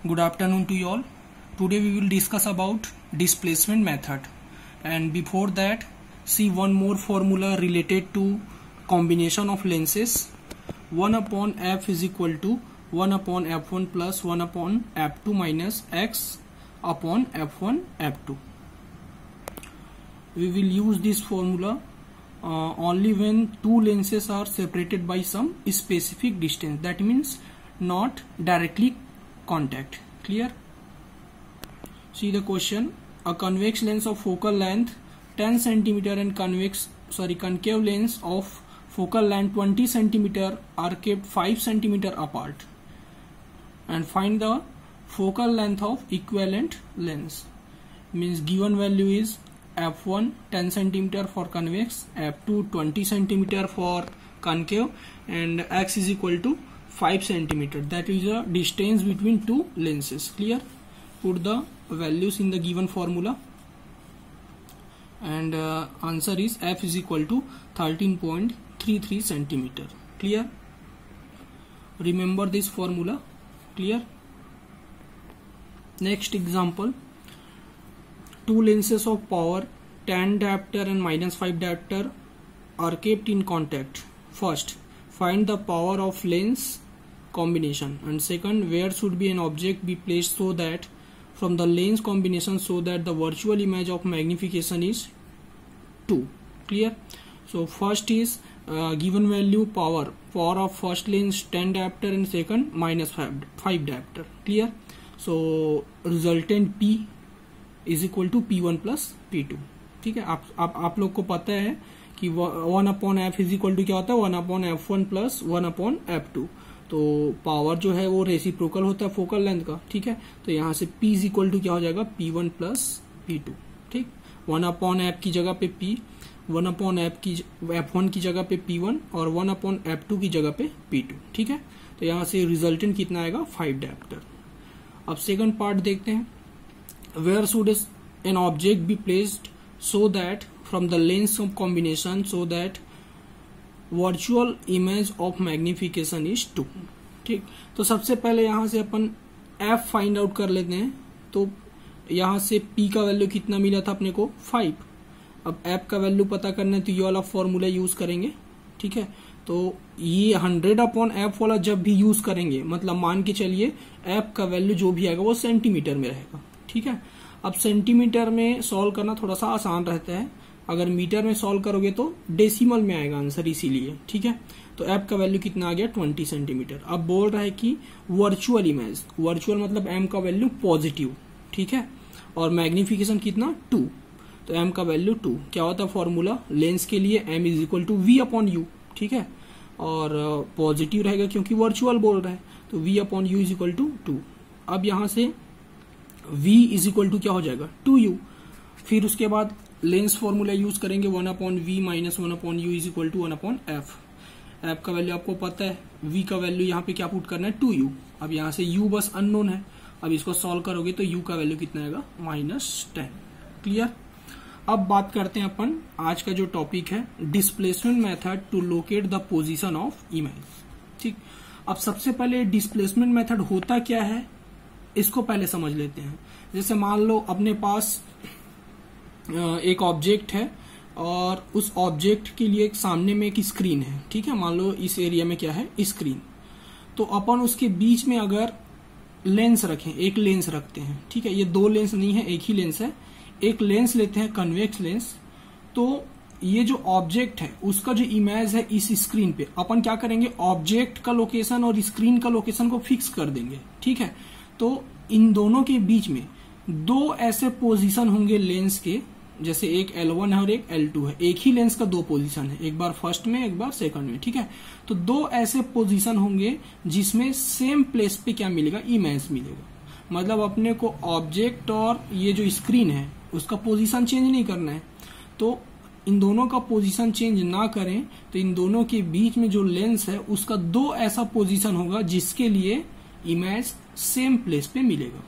Good afternoon to you all. Today we will discuss about displacement method, and before that see one more formula related to combination of lenses. 1 upon f is equal to 1 upon f1 plus 1 upon f2 minus x upon f1 f2. We will use this formula only when two lenses are separated by some specific distance, that means not directly contact. Clear? See the question. A convex lens of focal length 10 cm and concave lens of focal length 20 cm are kept 5 cm apart, and find the focal length of equivalent lens. Means given value is f1 10 cm for convex, f2 20 cm for concave, and x is equal to 5 cm. That is the distance between two lenses. Clear? Put the values in the given formula, and answer is f is equal to 13.33 cm. Clear? Remember this formula. Clear? Next example. Two lenses of power 10 diopter and -5 diopter are kept in contact. First, find the power of lens combination, and second, where should be an object be placed so that from the lens combination so that the virtual image of magnification is 2. Clear? So first is given value power of first lens 10 diopter and second -5 diopter. Clear? So resultant P is equal to P1 plus P2. ठीक है, आप लोग को पता है कि 1 upon F is equal to क्या होता है, 1 upon f1 plus 1 upon f2. तो पावर जो है वो रेसिप्रोकल होता है फोकल लेंथ का. ठीक है, तो यहाँ से P इज इक्वल टू क्या हो जाएगा, P1 प्लस P2. ठीक, 1 अपॉन एफ की जगह पे P, 1 अपॉन f1 की जगह पे P1 और 1 अपॉन f2 की जगह पे P2. ठीक है, तो यहाँ से रिजल्टेंट कितना आएगा, 5 डायोप्टर. अब सेकंड पार्ट देखते हैं. Where should an object be placed so that from the lens of combination so that virtual image of magnification is 2. ठीक, तो सबसे पहले यहाँ से अपन f फाइंड आउट कर लेते हैं. तो यहाँ से p का वैल्यू कितना मिला था अपने को, 5. अब f का वैल्यू पता करना है तो ये वाला फॉर्मूला यूज करेंगे. ठीक है, तो ये 100 अपॉन f वाला जब भी यूज करेंगे, मतलब मान के चलिए f का वैल्यू जो भी आएगा वो सेंटीमीटर में रहेगा. ठीक है, अब सेंटीमीटर में सॉल्व करना थोड़ा सा आसान रहता है, अगर मीटर में सॉल्व करोगे तो डेसिमल में आएगा आंसर, इसीलिए. ठीक है, तो f का वैल्यू कितना आ गया, 20 सेंटीमीटर. अब बोल रहा है कि वर्चुअल इमेज, वर्चुअल मतलब m का वैल्यू पॉजिटिव. ठीक है, और मैग्निफिकेशन कितना, 2. तो m का वैल्यू 2. क्या होता है फॉर्मूला लेंस के लिए, m is equal to v upon u. ठीक है, और पॉजिटिव रहेगा क्योंकि वर्चुअल बोल रहा है, तो v upon u is equal to 2. अब यहां से v इज इक्वल टू क्या हो जाएगा, 2u. फिर उसके बाद लेंस फॉर्मूला यूज करेंगे, 1 upon v minus 1 upon u is equal to 1 upon F. F का वैल्यू आपको पता है, v का वैल्यू यहाँ पे क्या पुट करना है, 2u. अब यहाँ से u बस अननोन है, अब इसको सॉल्व करोगे तो u का वैल्यू कितना आएगा, -10. क्लियर? अब बात करते हैं अपन आज का जो टॉपिक है, displacement method to locate the position of image. ठीक, अब सबसे पहले डिस्प्लेसमेंट मेथड होता क्या है इसको पहले समझ लेते हैं. जैसे मान लो अपने पास एक ऑब्जेक्ट है और उस ऑब्जेक्ट के लिए सामने में एक स्क्रीन है. ठीक है, मान लो इस एरिया में क्या है, स्क्रीन. तो अपन उसके बीच में अगर लेंस रखें, एक लेंस रखते हैं. ठीक है, ये दो लेंस नहीं है, एक ही लेंस है. एक लेंस लेते हैं, कन्वेक्स लेंस. तो ये जो ऑब्जेक्ट है उसका जो इमेज है इस स्क्रीन पे, अपन क्या करेंगे, ऑब्जेक्ट का लोकेशन और स्क्रीन का लोकेशन को फिक्स कर देंगे. ठीक है, तो इन दोनों के बीच में दो ऐसे पोजीशन होंगे लेंस के, जैसे एक L1 है और एक L2 है. एक ही लेंस का दो पोजीशन है, एक बार फर्स्ट में एक बार सेकंड में. ठीक है, तो दो ऐसे पोजीशन होंगे जिसमें सेम प्लेस पे क्या मिलेगा, इमेज मिलेगा. मतलब अपने को ऑब्जेक्ट और ये जो स्क्रीन है उसका पोजीशन चेंज नहीं करना है. तो इन दोनों का पोजीशन चेंज ना करें तो इन दोनों के बीच में जो लेंस है उसका दो ऐसा पोजीशन होगा जिसके लिए इमेज सेम प्लेस पे मिलेगा.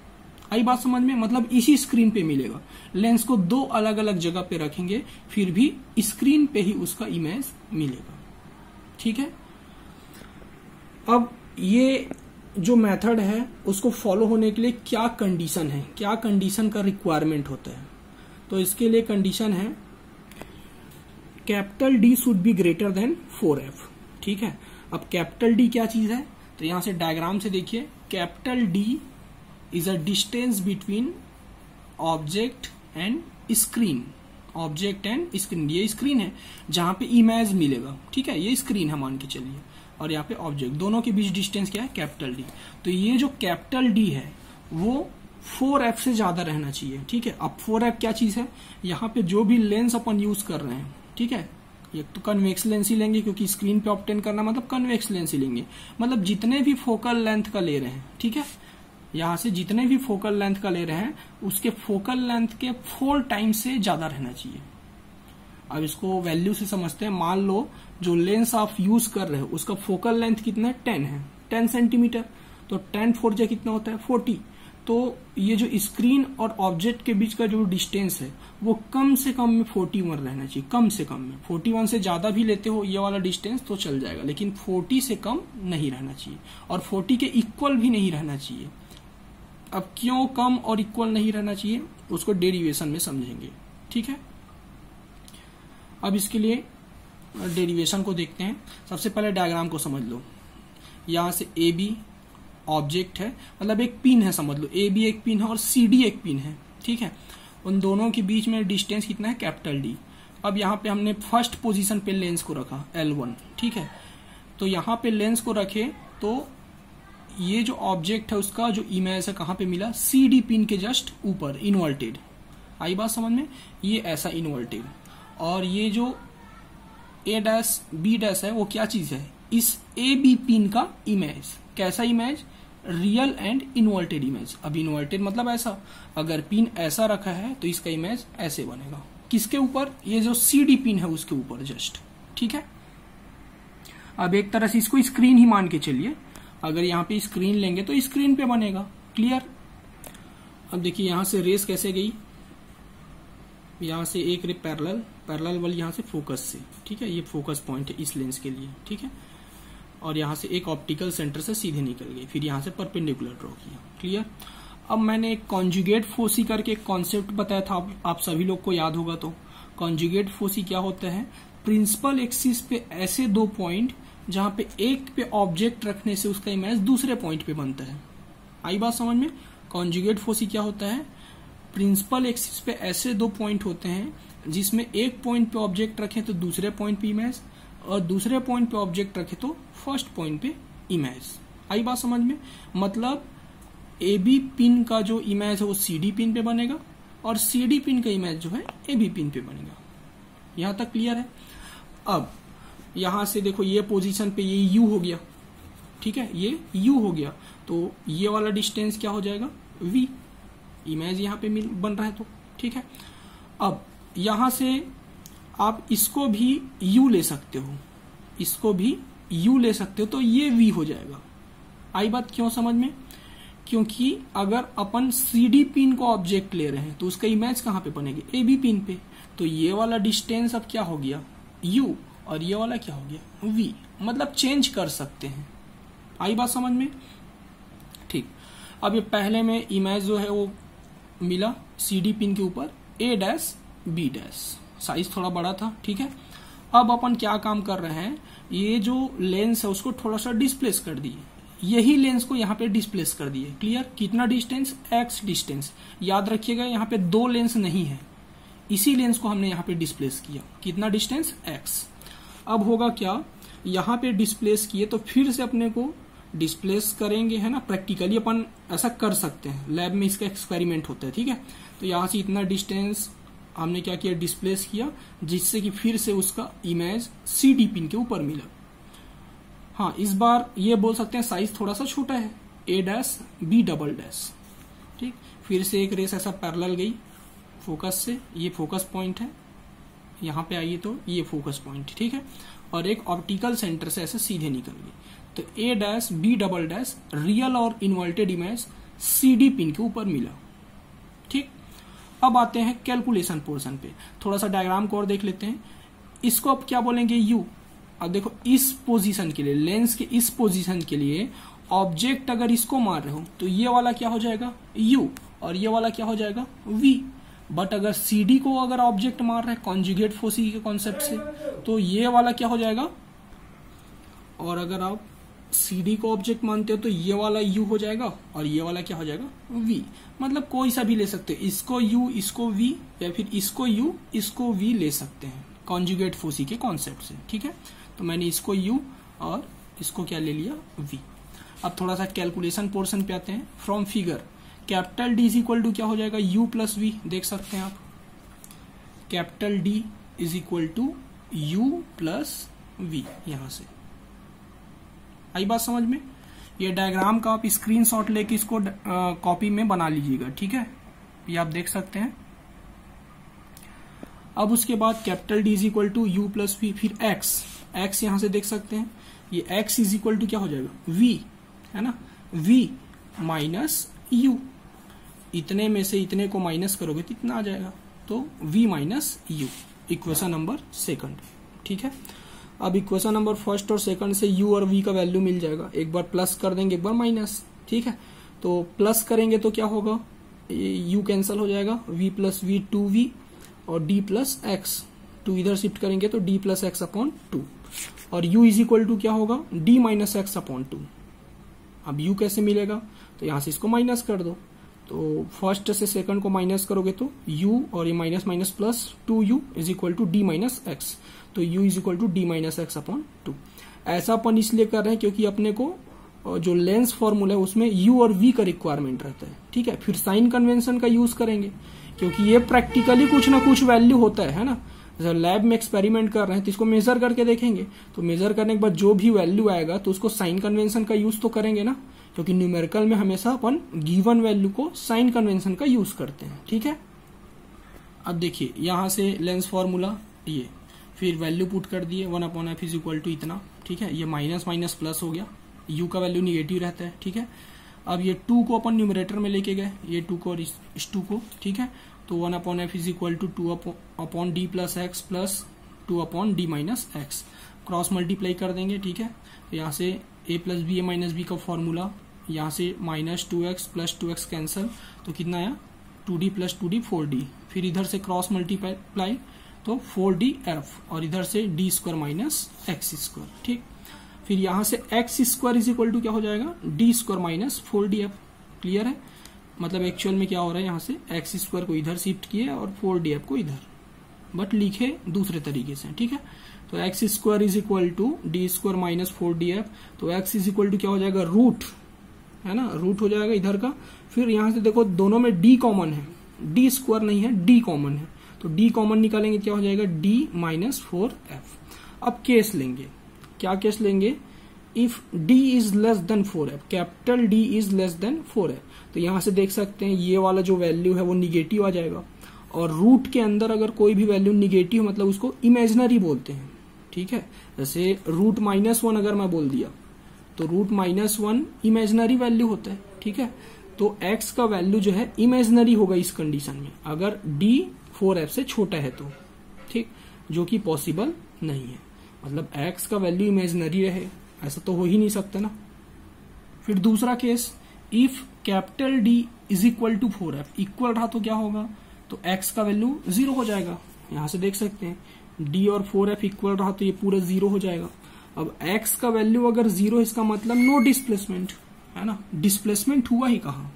आई बात समझ में, मतलब इसी स्क्रीन पे मिलेगा. लेंस को दो अलग अलग जगह पे रखेंगे फिर भी स्क्रीन पे ही उसका इमेज मिलेगा. ठीक है, अब ये जो मेथड है उसको फॉलो होने के लिए क्या कंडीशन है, क्या कंडीशन का रिक्वायरमेंट होता है। तो इसके लिए कंडीशन है capital D should be greater than 4f। ठीक है, अब कैपिटल डी क्या चीज है, तो यहां से डायग्राम से देखिए, capital D is a distance between object and screen. Object and screen, ये स्क्रीन है जहां पे इमेज मिलेगा। ठीक है, ये स्क्रीन है मान के चलिए, और यहाँ पे ऑब्जेक्ट, दोनों के बीच डिस्टेंस क्या है, कैपिटल डी। तो ये जो कैपिटल डी है वो 4f से ज्यादा रहना चाहिए। ठीक है, अब 4f क्या चीज है, यहाँ पे जो भी लेंस अपन यूज कर रहे हैं, ठीक है, एक तो कन्वेक्स लेंस ही लेंगे क्योंकि स्क्रीन पे ऑब्टेन करना मतलब कन्वेक्स लेंस ही लेंगे, मतलब जितने भी फोकल लेंथ का ले रहे हैं, ठीक है, यहां से जितने भी फोकल लेंथ का ले रहे हैं उसके फोकल लेंथ के 4 टाइम्स से ज्यादा रहना चाहिए। अब इसको वैल्यू से समझते हैं। मान लो जो लेंस आप यूज कर रहे हो उसका फोकल लेंथ कितना है, 10 है, 10 सेंटीमीटर, तो 10 4 जा कितना होता है, 40। तो ये जो स्क्रीन और ऑब्जेक्ट के बीच का जो डिस्टेंस है वो कम से कम में 41 रहना चाहिए, कम से कम में। 41 से ज्यादा भी लेते हो ये वाला डिस्टेंस तो चल जाएगा, लेकिन 40 से कम नहीं रहना चाहिए, और 40 के इक्वल भी नहीं रहना चाहिए। अब क्यों कम और इक्वल नहीं रहना चाहिए उसको डेरिवेशन में समझेंगे। ठीक है, अब इसके लिए डेरिवेशन को देखते हैं। सबसे पहले डायग्राम को समझ लो। यहां से ए बी ऑब्जेक्ट है, मतलब एक पिन है, समझ लो ए बी एक पिन है और सी डी एक पिन है। ठीक है, उन दोनों के बीच में डिस्टेंस कितना है, कैपिटल डी। अब यहाँ पे हमने फर्स्ट पोजीशन पे लेंस को रखा L1। ठीक है, तो यहाँ पे लेंस को रखे तो ये जो ऑब्जेक्ट है उसका जो इमेज है कहाँ पे मिला, सी डी पिन के जस्ट ऊपर, इन्वर्टेड। आई बात समझ में, ये ऐसा इन्वर्टेड। और ये जो ए डैश बी डैश है वो क्या चीज है, इस ए बी पिन का इमेज। कैसा image, real and inverted image. अब इन्वर्टेड मतलब ऐसा, अगर पिन ऐसा रखा है तो इसका इमेज ऐसे बनेगा। किसके ऊपर, ये जो सी डी पिन है उसके ऊपर जस्ट। ठीक है, अब एक तरह से इसको स्क्रीन ही मान के चलिए, अगर यहाँ पे स्क्रीन लेंगे तो स्क्रीन पे बनेगा। क्लियर। अब देखिए यहां से रेस कैसे गई, यहां से एक रे पैरेलल वाली यहां से फोकस से। ठीक है, ये फोकस पॉइंट है इस लेंस के लिए। ठीक है, और यहां से एक ऑप्टिकल सेंटर से सीधे निकल गई, फिर यहां से परपेंडिकुलर ड्रॉ किया। क्लियर। अब मैंने एक कॉन्जुगेट फोसी करके एक कॉन्सेप्ट बताया था, आप सभी लोग को याद होगा। तो कॉन्जुगेट फोसी क्या होता है, प्रिंसिपल एक्सिस पे ऐसे 2 पॉइंट जहां पे एक पे ऑब्जेक्ट रखने से उसका इमेज दूसरे पॉइंट पे बनता है। आई बात समझ में। कॉन्जुगेट फोसी क्या होता है, प्रिंसिपल एक्सिस पे ऐसे 2 पॉइंट होते हैं जिसमें एक पॉइंट पे ऑब्जेक्ट रखे तो दूसरे पॉइंट पे इमेज, और दूसरे पॉइंट पे ऑब्जेक्ट रखे तो फर्स्ट पॉइंट पे इमेज। आई बात समझ में। मतलब ए बी पिन का जो इमेज है वो सी डी पिन पे बनेगा, और सी डी पिन का इमेज जो है ए बी पिन पे बनेगा। यहां तक क्लियर है। अब यहां से देखो ये पोजीशन पे ये यू हो गया। ठीक है, ये यू हो गया, तो ये वाला डिस्टेंस क्या हो जाएगा, वी। इमेज यहां पे बन रहा है तो। ठीक है, अब यहां से आप इसको भी यू ले सकते हो, इसको भी यू ले सकते हो, तो ये वी हो जाएगा। आई बात क्यों समझ में, क्योंकि अगर अपन सी डी पिन को ऑब्जेक्ट ले रहे हैं तो उसका इमेज कहां पे बनेगी, ए बी पिन पे। तो ये वाला डिस्टेंस अब क्या हो गया, यू, और ये वाला क्या हो गया, वी। मतलब चेंज कर सकते हैं। आई बात समझ में। ठीक, अब ये पहले में इमेज जो है वो मिला सी डी पिन के ऊपर, ए डैश बी डैश, साइज थोड़ा बड़ा था। ठीक है, अब अपन क्या काम कर रहे हैं, ये जो लेंस है उसको थोड़ा सा डिस्प्लेस कर दिए, यही लेंस को यहाँ पे डिस्प्लेस कर दिए। क्लियर। कितना डिस्टेंस, एक्स डिस्टेंस। याद रखिएगा यहाँ पे 2 लेंस नहीं है, इसी लेंस को हमने यहाँ पे डिस्प्लेस किया। कितना डिस्टेंस, एक्स। अब होगा क्या, यहाँ पे डिस्प्लेस किए तो फिर से अपने को डिस्प्लेस करेंगे, है ना। प्रैक्टिकली अपन ऐसा कर सकते हैं, लैब में इसका एक्सपेरिमेंट होता है। ठीक है, तो यहाँ से इतना डिस्टेंस हमने क्या किया, डिस्प्लेस किया, जिससे कि फिर से उसका इमेज सी डी पिन के ऊपर मिला। हाँ, इस बार ये बोल सकते हैं साइज थोड़ा सा छोटा है, ए डैश बी डबल डैश। ठीक, फिर से एक रेस ऐसा पैरेलल गई फोकस से, ये फोकस पॉइंट है, यहाँ पे आइए तो ये फोकस पॉइंट। ठीक है, और एक ऑप्टिकल सेंटर से ऐसे सीधे निकल गई, तो A dash B double dash real और inverted image C D pin के ऊपर मिला। ठीक, अब आते हैं कैलकुलेशन पोर्शन पे। थोड़ा सा डायग्राम को और देख लेते हैं। इसको अब क्या बोलेंगे, यू। अब देखो इस पोजीशन के लिए, लेंस के इस पोजीशन के लिए ऑब्जेक्ट अगर इसको मार रहे हो तो ये वाला क्या हो जाएगा u और ये वाला क्या हो जाएगा v। बट अगर CD को अगर ऑब्जेक्ट मार रहे हैं कॉन्जुगेट फोर्स के कॉन्सेप्ट से तो ये वाला क्या हो जाएगा, और अगर आप CD को ऑब्जेक्ट मानते हो तो ये वाला u हो जाएगा और ये वाला क्या हो जाएगा v। मतलब कोई सा भी ले सकते हैं, इसको u इसको v या फिर इसको u इसको v ले सकते हैं कॉन्जुगेट फोर्स के कॉन्सेप्ट से। ठीक है, तो मैंने इसको u और इसको क्या ले लिया v। अब थोड़ा सा कैलकुलेशन पोर्शन पे आते हैं। From figure capital D is equal to क्या हो जाएगा u प्लस v, देख सकते हैं आप capital D is equal to u plus v। यहां से आई बात समझ में। ये डायग्राम का आप स्क्रीनशॉट लेके इसको कॉपी में बना लीजिएगा। ठीक है, ये आप देख सकते हैं। अब उसके बाद capital D is equal to u plus v, फिर x यहां से देख सकते हैं। ये x इज इक्वल टू क्या हो जाएगा v, है ना, v माइनस u। इतने में से इतने को माइनस करोगे तो इतना आ जाएगा, तो v minus u, equation number second. ठीक है, अब इक्वेशन नंबर फर्स्ट और सेकंड से u और v का वैल्यू मिल जाएगा। एक बार प्लस कर देंगे, एक बार माइनस। ठीक है, तो प्लस करेंगे तो क्या होगा, u कैंसिल हो जाएगा, v प्लस v 2v और d प्लस एक्स, 2 इधर शिफ्ट करेंगे तो d प्लस एक्स अपॉन 2 और u इज इक्वल टू क्या होगा d माइनस एक्स अपॉन 2। अब u कैसे मिलेगा, तो यहां से इसको माइनस कर दो, तो फर्स्ट से सेकंड को माइनस करोगे तो u और ये minus minus plus 2u is equal to d minus x, तो u is equal to d minus x upon 2। ऐसा अपन इसलिए कर रहे हैं क्योंकि अपने को जो लेंस फॉर्मूला है उसमें u और v का रिक्वायरमेंट रहता है। ठीक है, फिर साइन कन्वेंशन का यूज करेंगे क्योंकि ये प्रैक्टिकली कुछ ना कुछ वैल्यू होता है ना। जब लैब में एक्सपेरिमेंट कर रहे हैं तो इसको मेजर करके देखेंगे, तो मेजर करने के बाद जो भी वैल्यू आएगा तो उसको साइन कन्वेंशन का यूज तो करेंगे ना, क्योंकि न्यूमेरिकल में हमेशा अपन गिवन वैल्यू को साइन कन्वेंशन का यूज करते हैं। ठीक है, अब देखिए यहां से लेंस फॉर्मूला ये, फिर वैल्यू पुट कर दिए 1/f इज इक्वल टू इतना। ठीक है, ये माइनस माइनस प्लस हो गया, u का वैल्यू निगेटिव रहता है। ठीक है, अब ये 2 को अपन न्यूमरेटर में लेके गए, ये 2 को और इस 2 को। ठीक है, तो 1/f is equal to 2 d plus x plus 2 d minus x, cross multiply कर देंगे। ठीक है, तो यहाँ से a plus B A minus B का फॉर्मूला, यहाँ से minus 2x plus 2x cancel, तो कितना आया 2d प्लस 2d 4d, फिर इधर से क्रॉस मल्टीप्लाई तो 4df और इधर से d square minus x square. ठीक, फिर यहाँ से x square is equal to क्या हो जाएगा d square minus 4df। Clear है, मतलब एक्चुअल में क्या हो रहा है, यहाँ से एक्स स्क्वायर को इधर शिफ्ट किए और 4df को इधर, बट लिखे दूसरे तरीके से। ठीक है, तो x square is equal to D square minus 4df, तो एक्स इज इक्वल टू क्या हो जाएगा रूट, है ना, रूट हो जाएगा इधर का। फिर यहाँ से देखो दोनों में d कॉमन है, d स्क्वायर नहीं है, d कॉमन है, तो d कॉमन निकालेंगे क्या हो जाएगा d माइनस 4f। अब केस लेंगे, क्या केस लेंगे, if d is less than 4f, capital D is less than 4f, तो यहां से देख सकते हैं ये वाला जो वैल्यू है वो निगेटिव आ जाएगा, और रूट के अंदर अगर कोई भी वैल्यू निगेटिव मतलब उसको इमेजिनरी बोलते हैं। ठीक है, जैसे रूट -1 अगर मैं बोल दिया तो रूट -1 इमेजिनरी वैल्यू होता है। ठीक है, तो x का वैल्यू जो है इमेजिनरी होगा इस कंडीशन में, अगर d 4f से छोटा है तो। ठीक, जो कि पॉसिबल नहीं है, मतलब x का वैल्यू इमेजिनरी रहे, ऐसा तो हो ही नहीं सकता ना। फिर दूसरा case, if capital D is equal to 4f, equal रहा तो क्या होगा, तो x का वैल्यू 0 हो जाएगा। यहां से देख सकते हैं d और 4f इक्वल रहा तो ये पूरा 0 हो जाएगा। अब x का वैल्यू अगर 0, इसका मतलब नो डिस्प्लेसमेंट, है ना, डिस्प्लेसमेंट हुआ ही कहाँ,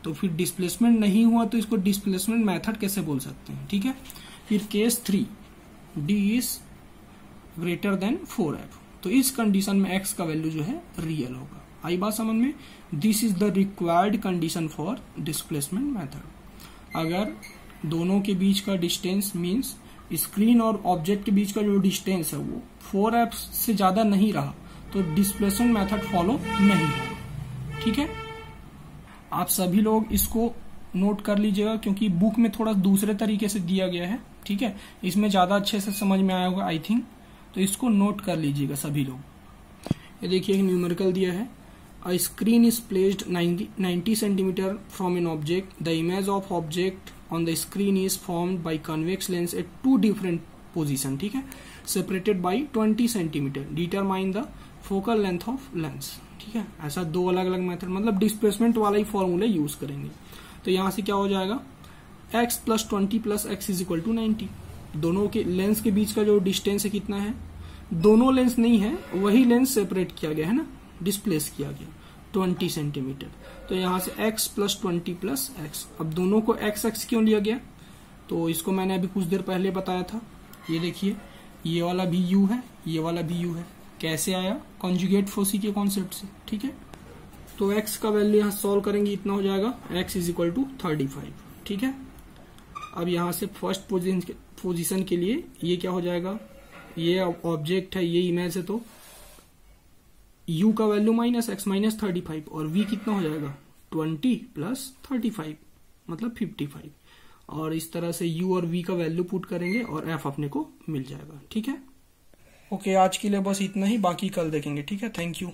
तो फिर डिस्प्लेसमेंट नहीं हुआ तो इसको डिस्प्लेसमेंट मेथड कैसे बोल सकते हैं। ठीक है, फिर case 3, d is greater than 4f, तो इस कंडीशन में x का वैल्यू जो है रियल होगा। आई बात समझ में, this is the required condition for displacement method. अगर दोनों के बीच का डिस्टेंस मीन्स स्क्रीन और ऑब्जेक्ट के बीच का जो डिस्टेंस है वो 4f से ज्यादा नहीं रहा तो डिस्प्लेसमेंट मेथड फॉलो नहीं होगा। ठीक है, आप सभी लोग इसको नोट कर लीजिएगा क्योंकि बुक में थोड़ा दूसरे तरीके से दिया गया है। ठीक है, इसमें ज्यादा अच्छे से समझ में आया होगा आई थिंक, तो इसको नोट कर लीजिएगा सभी लोग। ये देखिए एक न्यूमेरिकल दिया है, a screen is placed 90 cm from an object. The image of object on the screen is formed by convex lens at 2 different position. ठीक है, separated by 20 cm. Determine the focal length of lens. ठीक है, ऐसा दो अलग अलग method, मतलब displacement वाला ही फॉर्मूला यूज करेंगे। तो यहां से क्या हो जाएगा, x plus 20 plus x is equal to 90। दोनों के लेंस के बीच का जो डिस्टेंस है कितना है, दोनों लेंस नहीं है, वही लेंस सेपरेट किया गया है ना, डिस्प्लेस किया गया 20 सेंटीमीटर। तो यहां से x प्लस 20 प्लस एक्स, अब दोनों को x एक्स क्यों लिया गया, तो इसको मैंने अभी कुछ देर पहले बताया था। ये देखिए, ये वाला भी u है, ये वाला भी u है। कैसे आया, कॉन्जुगेट फोसी के कॉन्सेप्ट से, ठीक है। तो x का वैल्यू यहाँ सॉल्व करेंगे, इतना हो जाएगा x इज इक्वल टू 35, ठीक है। अब यहाँ से फर्स्ट पोजीशन के लिए ये क्या हो जाएगा, ये ऑब्जेक्ट है, ये इमेज है, तो u का वैल्यू माइनस x माइनस 35 और v कितना हो जाएगा 20 प्लस 35 मतलब 55। और इस तरह से u और v का वैल्यू पुट करेंगे और f अपने को मिल जाएगा, ठीक है। ओके, आज के लिए बस इतना ही, बाकी कल देखेंगे, ठीक है। Thank you.